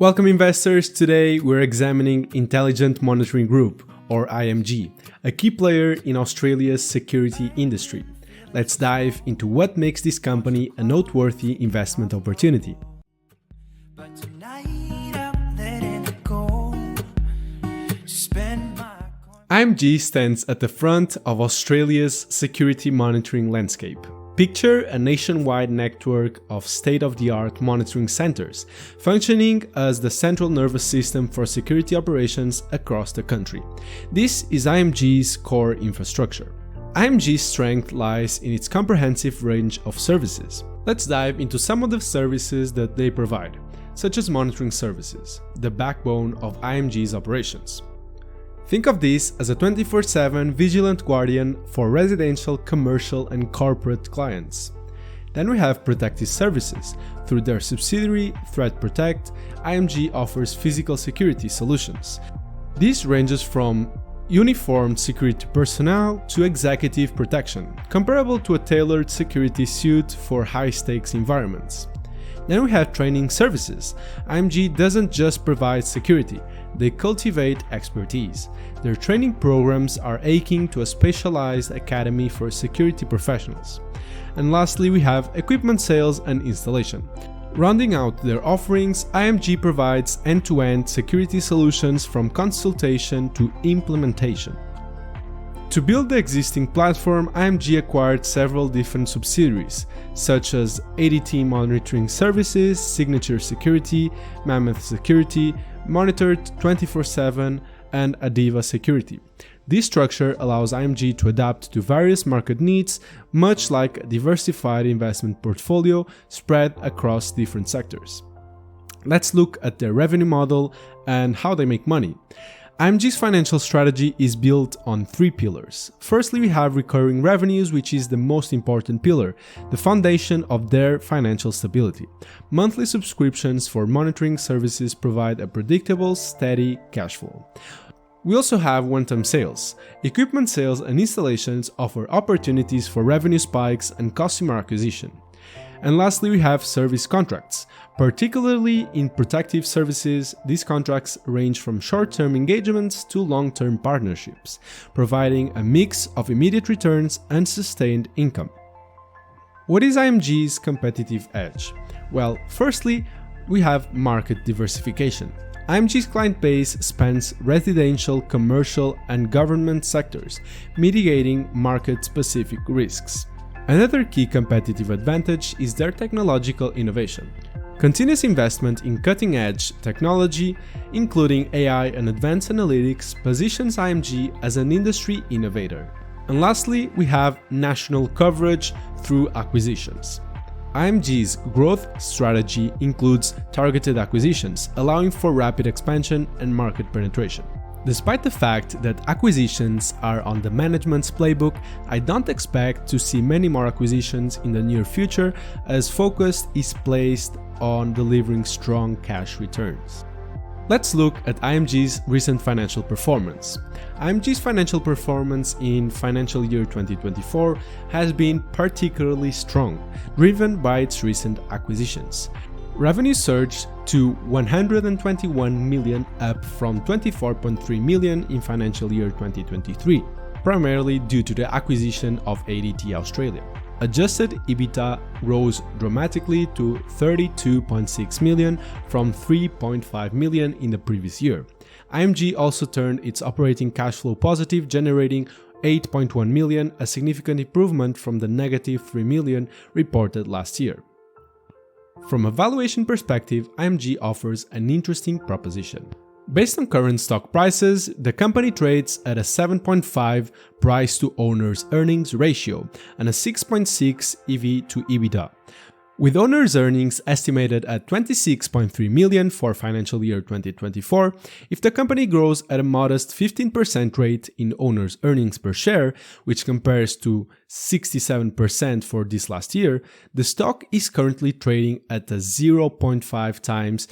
Welcome investors, today we're examining Intelligent Monitoring Group, or IMG, a key player in Australia's security industry. Let's dive into what makes this company a noteworthy investment opportunity. IMG stands at the front of Australia's security monitoring landscape. Picture a nationwide network of state-of-the-art monitoring centers, functioning as the central nervous system for security operations across the country. This is IMG's core infrastructure. IMG's strength lies in its comprehensive range of services. Let's dive into some of the services that they provide, such as monitoring services, the backbone of IMG's operations. Think of this as a 24/7 vigilant guardian for residential, commercial, and corporate clients. Then we have protective services. Through their subsidiary Threat Protect, IMG offers physical security solutions. This ranges from uniformed security personnel to executive protection, comparable to a tailored security suit for high-stakes environments. Then we have training services. IMG doesn't just provide security, they cultivate expertise. Their training programs are akin to a specialized academy for security professionals. And lastly, we have equipment sales and installation. Rounding out their offerings, IMG provides end-to-end security solutions from consultation to implementation. To build the existing platform, IMG acquired several different subsidiaries, such as ADT Monitoring Services, Signature Security, Mammoth Security, Monitored 24/7, and Adiva Security. This structure allows IMG to adapt to various market needs, much like a diversified investment portfolio spread across different sectors. Let's look at their revenue model and how they make money. IMG's financial strategy is built on three pillars. Firstly, we have recurring revenues, which is the most important pillar, the foundation of their financial stability. Monthly subscriptions for monitoring services provide a predictable, steady cash flow. We also have one-time sales. Equipment sales and installations offer opportunities for revenue spikes and customer acquisition. And lastly, we have service contracts. Particularly in protective services, these contracts range from short-term engagements to long-term partnerships, providing a mix of immediate returns and sustained income. What is IMG's competitive edge? Well, firstly, we have market diversification. IMG's client base spans residential, commercial, and government sectors, mitigating market-specific risks. Another key competitive advantage is their technological innovation. Continuous investment in cutting-edge technology, including AI and advanced analytics, positions IMG as an industry innovator. And lastly, we have national coverage through acquisitions. IMG's growth strategy includes targeted acquisitions, allowing for rapid expansion and market penetration. Despite the fact that acquisitions are on the management's playbook, I don't expect to see many more acquisitions in the near future, as focus is placed on delivering strong cash returns. Let's look at IMG's recent financial performance. IMG's financial performance in financial year 2024 has been particularly strong, driven by its recent acquisitions. Revenue surged to 121 million, up from 24.3 million in financial year 2023, primarily due to the acquisition of ADT Australia. Adjusted EBITDA rose dramatically to 32.6 million from 3.5 million in the previous year. IMG also turned its operating cash flow positive, generating 8.1 million, a significant improvement from the negative 3 million reported last year. From a valuation perspective, IMG offers an interesting proposition. Based on current stock prices, the company trades at a 7.5 price to owner's earnings ratio and a 6.6 EV to EBITDA. With owner's earnings estimated at 26.3 million for financial year 2024, if the company grows at a modest 15% rate in owner's earnings per share, which compares to 67% for this last year, the stock is currently trading at a 0.5 times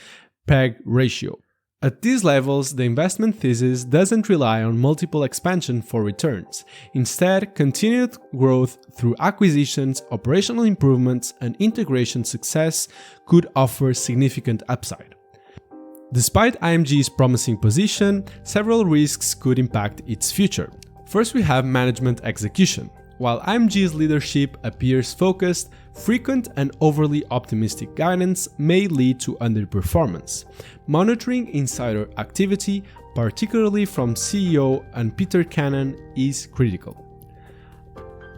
PEG ratio. At these levels, the investment thesis doesn't rely on multiple expansion for returns. Instead, continued growth through acquisitions, operational improvements, and integration success could offer significant upside. Despite IMG's promising position, several risks could impact its future. First, we have management execution. While IMG's leadership appears focused, frequent and overly optimistic guidance may lead to underperformance. Monitoring insider activity, particularly from CEO and Peter Cannon, is critical.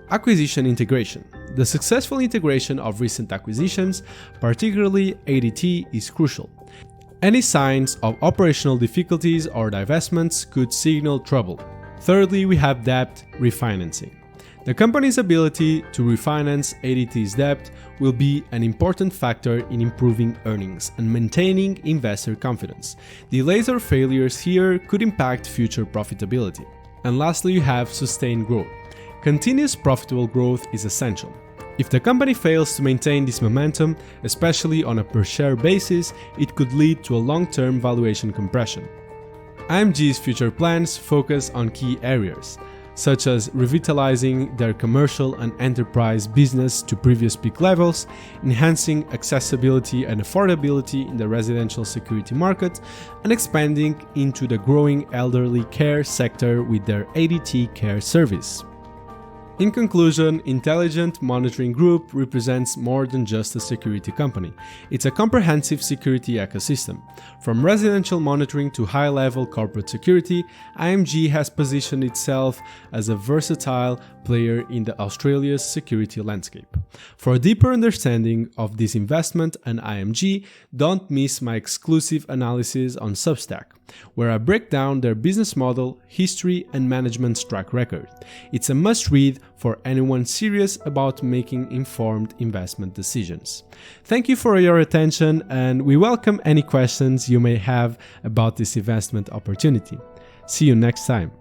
Acquisition integration. The successful integration of recent acquisitions, particularly ADT, is crucial. Any signs of operational difficulties or divestments could signal trouble. Thirdly, we have debt refinancing. The company's ability to refinance ADT's debt will be an important factor in improving earnings and maintaining investor confidence. Delays or failures here could impact future profitability. And lastly, you have sustained growth. Continuous profitable growth is essential. If the company fails to maintain this momentum, especially on a per-share basis, it could lead to a long-term valuation compression. IMG's future plans focus on key areas, such as revitalizing their commercial and enterprise business to previous peak levels, enhancing accessibility and affordability in the residential security market, and expanding into the growing elderly care sector with their ADT Care service. In conclusion, Intelligent Monitoring Group represents more than just a security company. It's a comprehensive security ecosystem. From residential monitoring to high-level corporate security, IMG has positioned itself as a versatile player in the Australia's security landscape. For a deeper understanding of this investment and IMG, don't miss my exclusive analysis on Substack, where I break down their business model, history, and management track record. It's a must-read for anyone serious about making informed investment decisions. Thank you for your attention, and we welcome any questions you may have about this investment opportunity. See you next time.